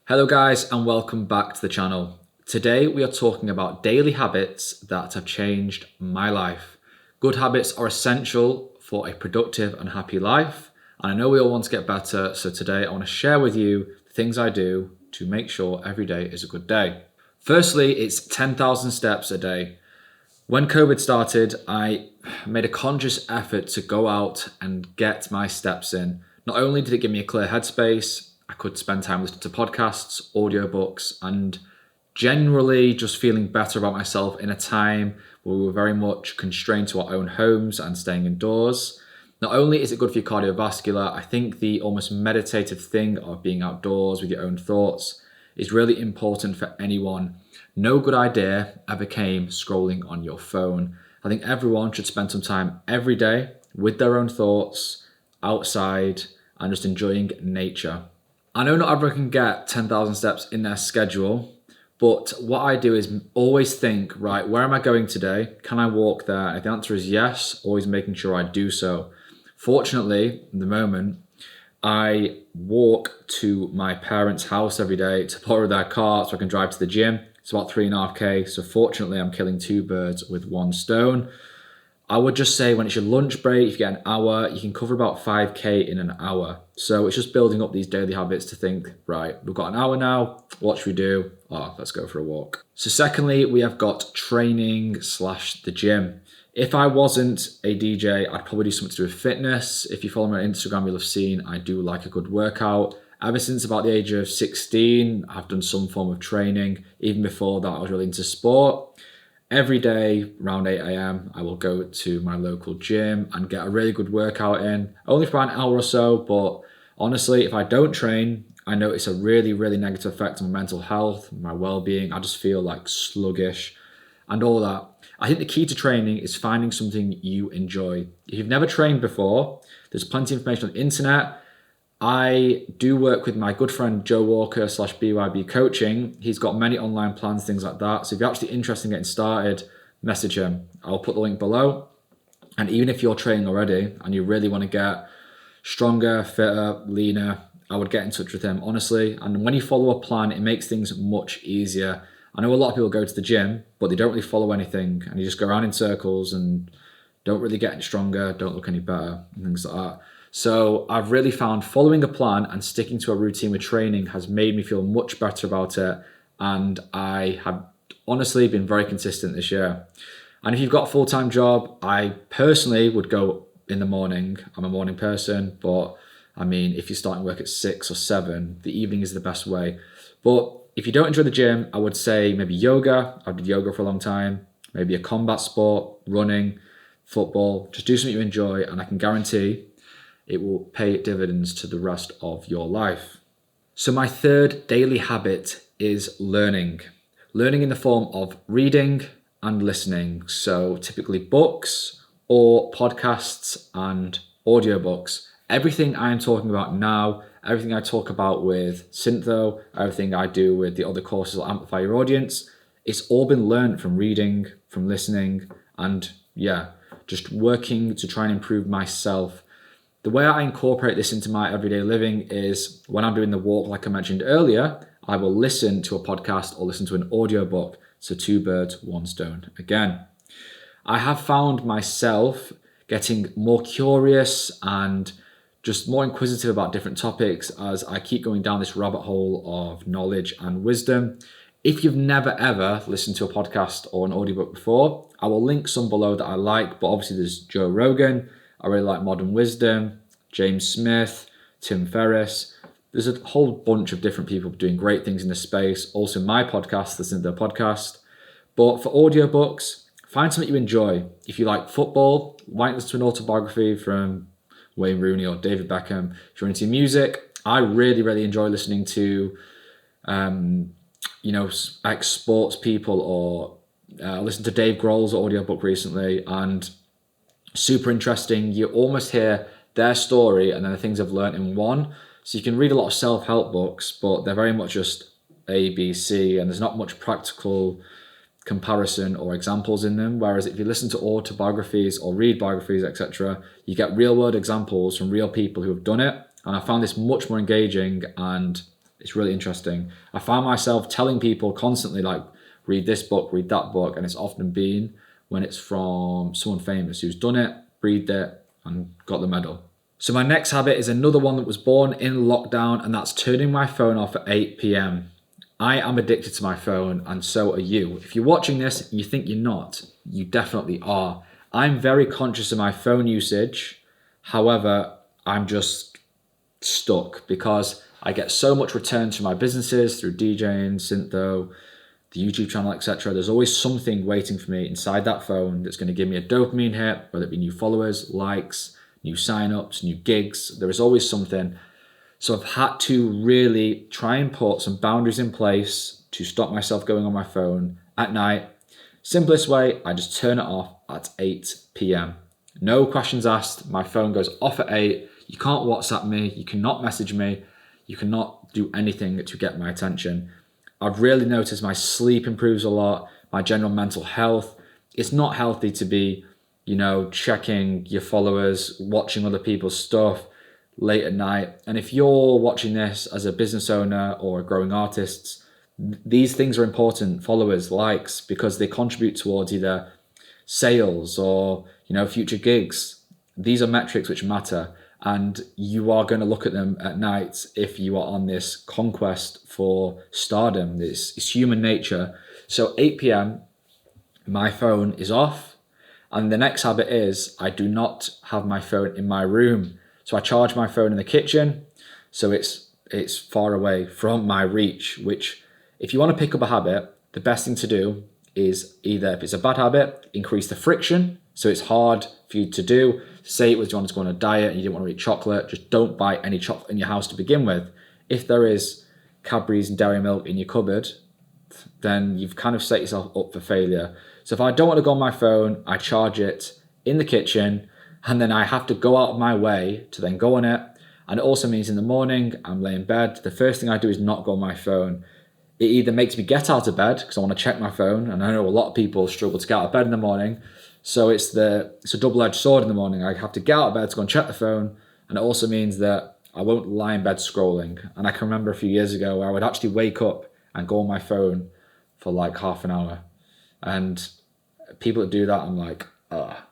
Hello guys and welcome back to the channel. Today we are talking about daily habits that have changed my life. Good habits are essential for a productive and happy life, and I know we all want to get better, so today I want to share with you the things I do to make sure every day is a good day. Firstly, it's 10,000 steps a day. When COVID started, I made a conscious effort to go out and get my steps in. Not only did it give me a clear headspace, I could spend time listening to podcasts, audiobooks, and generally just feeling better about myself in a time where we were very much constrained to our own homes and staying indoors. Not only is it good for your cardiovascular, I think the almost meditative thing of being outdoors with your own thoughts is really important for anyone. No good idea ever came scrolling on your phone. I think everyone should spend some time every day with their own thoughts, outside, and just enjoying nature. I know not everyone can get 10,000 steps in their schedule, but what I do is always think, right, where am I going today? Can I walk there? And if the answer is yes, always making sure I do so. Fortunately, at the moment, I walk to my parents' house every day to borrow their car so I can drive to the gym. It's about 3.5k. So fortunately, I'm killing two birds with one stone. I would just say when it's your lunch break, if you get an hour, you can cover about 5k in an hour. So it's just building up these daily habits to think, right, we've got an hour now. What should we do? Oh, let's go for a walk. So secondly, we have got training / the gym. If I wasn't a DJ, I'd probably do something to do with fitness. If you follow me on Instagram, you'll have seen I do like a good workout. Ever since about the age of 16, I've done some form of training. Even before that, I was really into sport. Every day around 8 a.m, I will go to my local gym and get a really good workout in, only for about an hour or so. But honestly, if I don't train, I notice a really, really negative effect on my mental health, my well-being. I just feel like sluggish and all that. I think the key to training is finding something you enjoy. If you've never trained before, there's plenty of information on the internet. I do work with my good friend Joe Walker / BYB Coaching. He's got many online plans, things like that. So if you're actually interested in getting started, message him. I'll put the link below. And even if you're training already and you really want to get stronger, fitter, leaner, I would get in touch with him, honestly. And when you follow a plan, it makes things much easier. I know a lot of people go to the gym, but they don't really follow anything. And you just go around in circles and don't really get any stronger, don't look any better, and things like that. So I've really found following a plan and sticking to a routine with training has made me feel much better about it. And I have honestly been very consistent this year. And if you've got a full-time job, I personally would go in the morning. I'm a morning person, but I mean, if you're starting work at 6 or 7, the evening is the best way. But if you don't enjoy the gym, I would say maybe yoga. I did yoga for a long time. Maybe a combat sport, running, football. Just do something you enjoy, and I can guarantee it will pay dividends to the rest of your life. So my third daily habit is learning. Learning in the form of reading and listening. So typically books or podcasts and audiobooks. Everything I'm talking about now, everything I talk about with Syntho, everything I do with the other courses that amplify your audience, it's all been learned from reading, from listening, and just working to try and improve myself. The way I incorporate this into my everyday living is when I'm doing the walk, like I mentioned earlier, I will listen to a podcast or listen to an audiobook. So two birds, one stone again. I have found myself getting more curious and just more inquisitive about different topics as I keep going down this rabbit hole of knowledge and wisdom. If you've never ever listened to a podcast or an audiobook before, I will link some below that I like, but obviously there's Joe Rogan. I really like Modern Wisdom, James Smith, Tim Ferriss. There's a whole bunch of different people doing great things in this space. Also my podcast, listen to their podcast. But for audiobooks, find something you enjoy. If you like football, might listen to an autobiography from Wayne Rooney or David Beckham. If you're into music, I really, really enjoy listening to, like sports people, or I listened to Dave Grohl's audiobook recently, and super interesting. You almost hear their story and then the things I've learned in one. So you can read a lot of self-help books, but they're very much just A, B, C, and there's not much practical comparison or examples in them. Whereas if you listen to autobiographies or read biographies, etc., you get real world examples from real people who have done it. And I found this much more engaging, and It's really interesting. I find myself telling people constantly, like, read this book, read that book, and it's often been when it's from someone famous who's done it, read it, and got the medal. So my next habit is another one that was born in lockdown, and that's turning my phone off at 8 p.m. I am addicted to my phone, and so are you. If you're watching this and you think you're not, you definitely are. I'm very conscious of my phone usage. However, I'm just stuck because I get so much returns from my businesses through DJing, Syntho, the YouTube channel, etc. There's always something waiting for me inside that phone that's going to give me a dopamine hit, whether it be new followers, likes, new signups, new gigs. There is always something. So I've had to really try and put some boundaries in place to stop myself going on my phone at night. Simplest way, I just turn it off at 8 p.m. No questions asked. My phone goes off at 8. You can't WhatsApp me. You cannot message me. You cannot do anything to get my attention. I've really noticed my sleep improves a lot, my general mental health. It's not healthy to be, checking your followers, watching other people's stuff late at night. And if you're watching this as a business owner or a growing artist, these things are important, followers, likes, because they contribute towards either sales or, future gigs. These are metrics which matter. And you are going to look at them at night if you are on this conquest for stardom. It's human nature. So 8 p.m, my phone is off. And the next habit is I do not have my phone in my room. So I charge my phone in the kitchen. So it's far away from my reach, which if you want to pick up a habit, the best thing to do is either, if it's a bad habit, increase the friction. So it's hard for you to do. Say it was you wanted to go on a diet and you didn't want to eat chocolate, just don't buy any chocolate in your house to begin with. If there is Cadbury's and dairy milk in your cupboard, then you've kind of set yourself up for failure. So if I don't want to go on my phone, I charge it in the kitchen, and then I have to go out of my way to then go on it. And it also means in the morning, I'm laying in bed, the first thing I do is not go on my phone. It either makes me get out of bed because I want to check my phone, and I know a lot of people struggle to get out of bed in the morning. So it's a double-edged sword in the morning. I have to get out of bed to go and check the phone, and it also means that I won't lie in bed scrolling. And I can remember a few years ago where I would actually wake up and go on my phone for like half an hour. And people that do that, I'm like,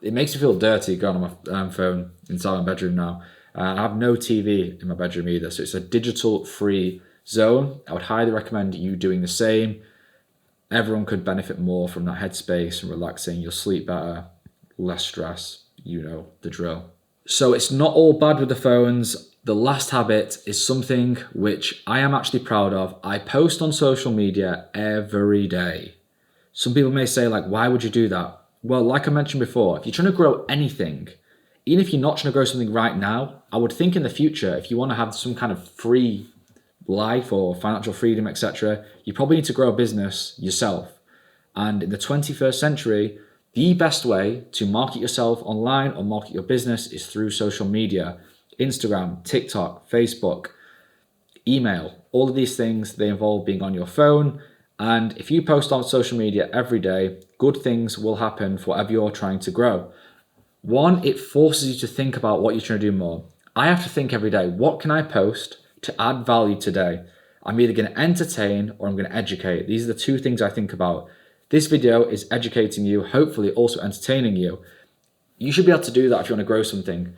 it makes me feel dirty going on my phone inside my bedroom now. I have no TV in my bedroom either, so it's a digital-free zone. I would highly recommend you doing the same. Everyone could benefit more from that headspace and relaxing. You'll sleep better, less stress, the drill. So it's not all bad with the phones. The last habit is something which I am actually proud of. I post on social media every day. Some people may say, like, why would you do that? Well, like I mentioned before, if you're trying to grow anything, even if you're not trying to grow something right now, I would think in the future, if you want to have some kind of free life or financial freedom, etc., you probably need to grow a business yourself. And in the 21st century, the best way to market yourself online or market your business is through social media. Instagram, TikTok, Facebook, email, all of these things, they involve being on your phone. And if you post on social media every day, good things will happen for whatever you're trying to grow. One, it forces you to think about what you're trying to do more. I have to think every day, what can I post to add value today? I'm either going to entertain or I'm going to educate. These are the two things I think about. This video is educating you, hopefully also entertaining you. You should be able to do that if you want to grow something.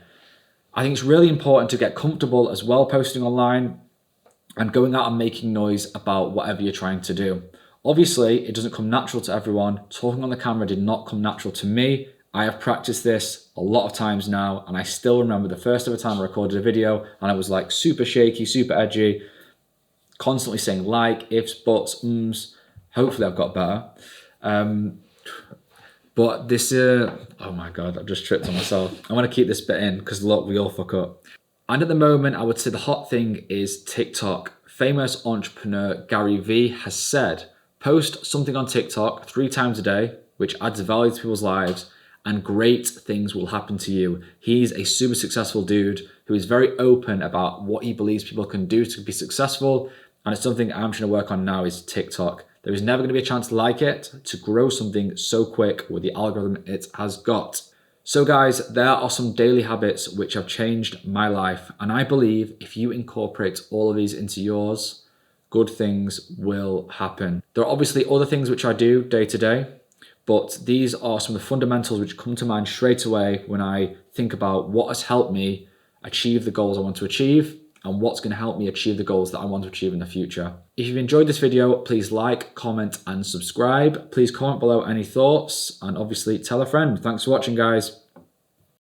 I think it's really important to get comfortable as well posting online and going out and making noise about whatever you're trying to do. Obviously, it doesn't come natural to everyone. Talking on the camera did not come natural to me. I have practiced this a lot of times now, and I still remember the first ever time I recorded a video and I was like super shaky, super edgy, constantly saying like, ifs, buts, ums. Hopefully I've got better. But this, oh my God, I've just tripped on myself. I want to keep this bit in because look, we all fuck up. And at the moment, I would say the hot thing is TikTok. Famous entrepreneur Gary Vee has said, post something on TikTok 3 times a day, which adds value to people's lives, and great things will happen to you. He's a super successful dude who is very open about what he believes people can do to be successful. And it's something I'm trying to work on now is TikTok. There is never going to be a chance like it to grow something so quick with the algorithm it has got. So guys, there are some daily habits which have changed my life. And I believe if you incorporate all of these into yours, good things will happen. There are obviously other things which I do day to day, but these are some of the fundamentals which come to mind straight away when I think about what has helped me achieve the goals I want to achieve and what's going to help me achieve the goals that I want to achieve in the future. If you've enjoyed this video, please like, comment, and subscribe. Please comment below any thoughts, and obviously tell a friend. Thanks for watching, guys.